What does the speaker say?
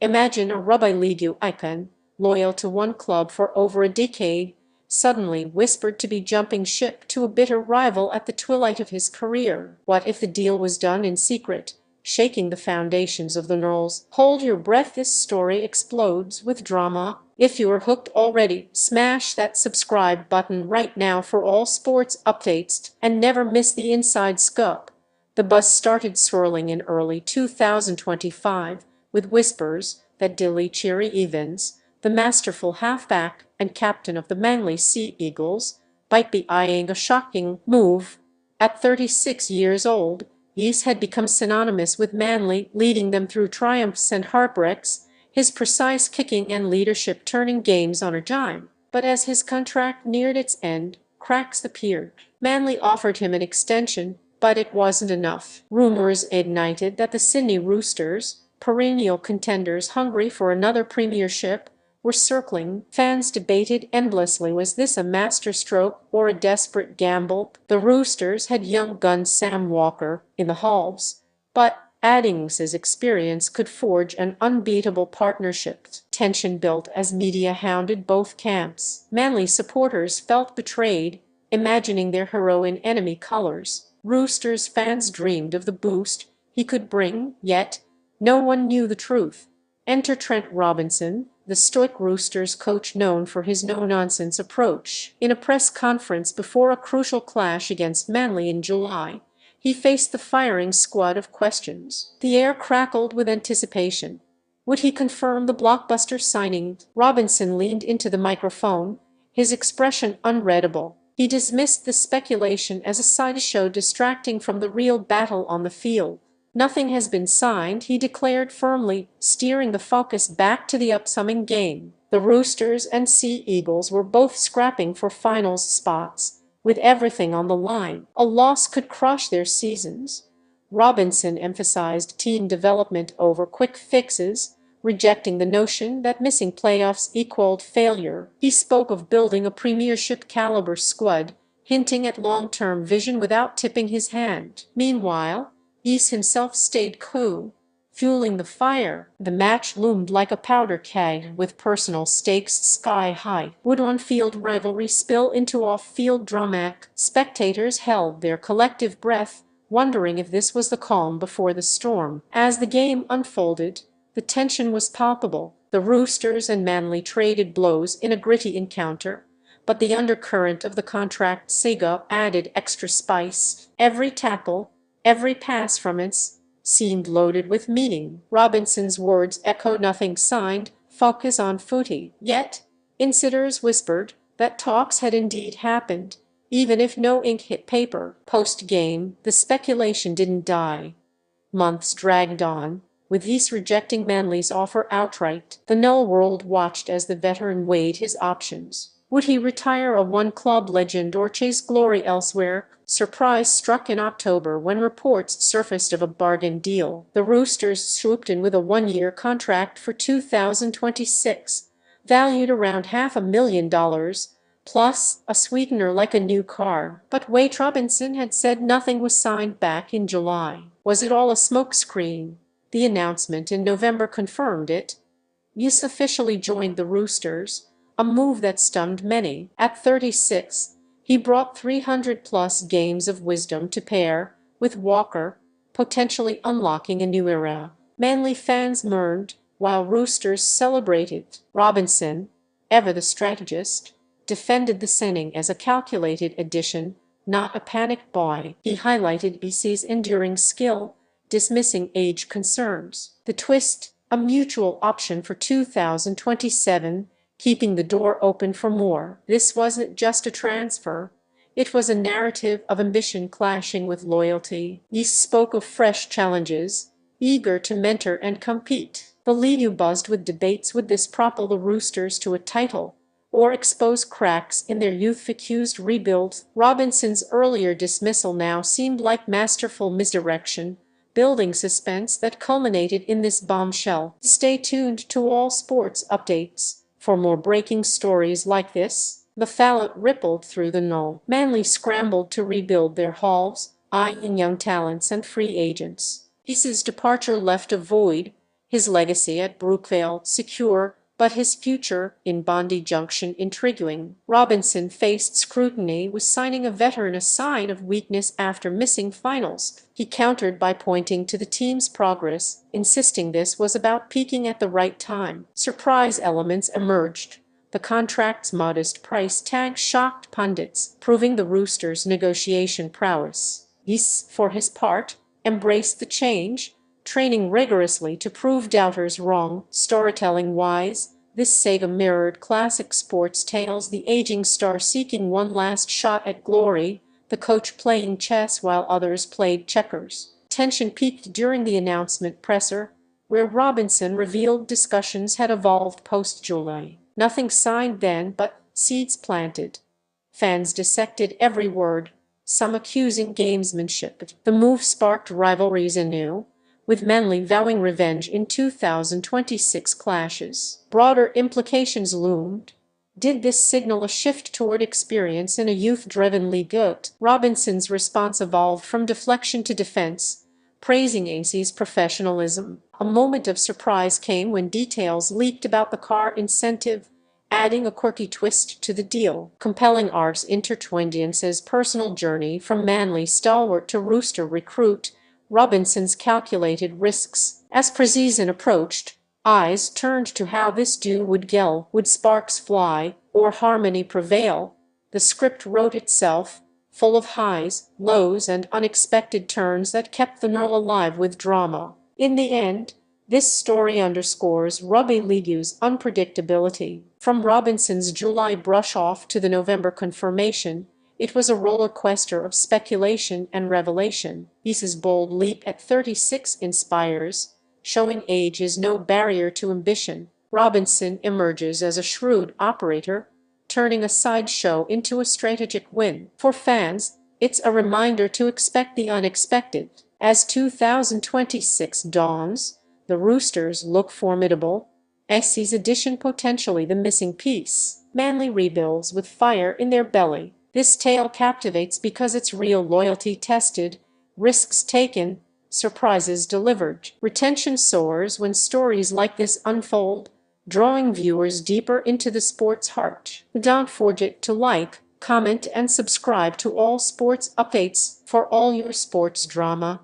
Imagine a Rugby League icon, loyal to one club for over a decade, suddenly whispered to be jumping ship to a bitter rival at the twilight of his career. What if the deal was done in secret, shaking the foundations of the Knolls? Hold your breath, this story explodes with drama. If you are hooked already, smash that subscribe button right now for all sports updates and never miss the inside scoop. The buzz started swirling in early 2025 with whispers that Daly Cherry-Evans, the masterful halfback and captain of the Manly Sea Eagles, might be eyeing a shocking move. At 36 years old, Yeast had become synonymous with Manly, leading them through triumphs and heartbreaks, his precise kicking and leadership turning games on a dime. But as his contract neared its end, cracks appeared. Manly offered him an extension, but it wasn't enough. Rumors ignited that the Sydney Roosters, perennial contenders hungry for another premiership, were circling. Fans debated endlessly, was this a masterstroke or a desperate gamble? The Roosters had young gun Sam Walker in the halves, but adding his experience could forge an unbeatable partnership. Tension built as media hounded both camps. Manly supporters felt betrayed, imagining their hero in enemy colors. Roosters fans dreamed of the boost he could bring, yet no one knew the truth. Enter Trent Robinson, the stoic Roosters coach known for his no-nonsense approach. In a press conference before a crucial clash against Manly in July, he faced the firing squad of questions. The air crackled with anticipation. Would he confirm the blockbuster signing? Robinson leaned into the microphone, his expression unreadable. He dismissed the speculation as a sideshow distracting from the real battle on the field. Nothing has been signed, he declared firmly, steering the focus back to the upcoming game. The Roosters and Sea Eagles were both scrapping for finals spots, with everything on the line. A loss could crush their seasons. Robinson emphasized team development over quick fixes, rejecting the notion that missing playoffs equaled failure. He spoke of building a premiership-caliber squad, hinting at long-term vision without tipping his hand. Meanwhile, Yeast himself stayed cool, fueling the fire. The match loomed like a powder keg, with personal stakes sky high. Would on-field rivalry spill into off-field drama? Spectators held their collective breath, wondering if this was the calm before the storm. As the game unfolded, the tension was palpable. The Roosters and Manly traded blows in a gritty encounter, but the undercurrent of the contract saga added extra spice. Every tackle, every pass from it seemed loaded with meaning. Robinson's words echo nothing signed, focus on footy. Yet, insiders whispered that talks had indeed happened, even if no ink hit paper. Post-game, the speculation didn't die. Months dragged on, with Yeast rejecting Manly's offer outright. The Null world watched as the veteran weighed his options. Would he retire a one-club legend or chase glory elsewhere? Surprise struck in October when reports surfaced of a bargain deal. The Roosters swooped in with a one-year contract for 2026, valued around $500,000, plus a sweetener like a new car. But wait, Robinson had said nothing was signed back in July. Was it all a smokescreen? The announcement in November confirmed it. Yeast officially joined the Roosters, a move that stunned many. At 36, he brought 300-plus games of wisdom to pair with Walker, potentially unlocking a new era. Manly fans mourned, while Roosters celebrated. Robinson, ever the strategist, defended the signing as a calculated addition, not a panic buy. He highlighted BC's enduring skill, dismissing age concerns. The twist, a mutual option for 2027, keeping the door open for more. This wasn't just a transfer. It was a narrative of ambition clashing with loyalty. Yeast spoke of fresh challenges, eager to mentor and compete. The league buzzed with debates. Would this propel the Roosters to a title, or expose cracks in their youth-accused rebuild? Robinson's earlier dismissal now seemed like masterful misdirection, building suspense that culminated in this bombshell. Stay tuned to all sports updates for more breaking stories like this. The fallout rippled through the Null. Manly scrambled to rebuild their halves, eyeing young talents and free agents. Yeast's departure left a void, His legacy at Brookvale secure, but his future in Bondi Junction intriguing. Robinson faced scrutiny. Was signing a veteran a sign of weakness after missing finals? He countered by pointing to the team's progress, insisting this was about peaking at the right time. Surprise elements emerged. The contract's modest price tag shocked pundits, proving the Roosters' negotiation prowess. He's, for his part, embraced the change, training rigorously to prove doubters wrong. Storytelling-wise, this saga mirrored classic sports tales, the aging star seeking one last shot at glory, the coach playing chess while others played checkers. Tension peaked during the announcement presser, where Robinson revealed discussions had evolved post-July. Nothing signed then, but seeds planted. Fans dissected every word, some accusing gamesmanship. The move sparked rivalries anew, with Manly vowing revenge in 2026 clashes. Broader implications loomed. Did this signal a shift toward experience in a youth-driven league? Robinson's response evolved from deflection to defense, praising AC's professionalism. A moment of surprise came when details leaked about the car incentive, adding a quirky twist to the deal. Compelling arcs intertwined Ince's personal journey from Manly stalwart to Rooster recruit, Robinson's calculated risks. As preseason approached, eyes turned to how this duo would gel. Would sparks fly, or harmony prevail? The script wrote itself, full of highs, lows, and unexpected turns that kept the nerve alive with drama. In the end, this story underscores rugby league's unpredictability. From Robinson's July brush-off to the November confirmation, it was a roller coaster of speculation and revelation. He's bold leap at 36 inspires, showing age is no barrier to ambition. Robinson emerges as a shrewd operator, turning a sideshow into a strategic win. For fans, it's a reminder to expect the unexpected. As 2026 dawns, the Roosters look formidable. SC's addition potentially the missing piece. Manly rebuilds with fire in their belly. This tale captivates because it's real, loyalty tested, risks taken, surprises delivered. Retention soars when stories like this unfold, drawing viewers deeper into the sport's heart. Don't forget to like, comment, and subscribe to all sports updates for all your sports drama.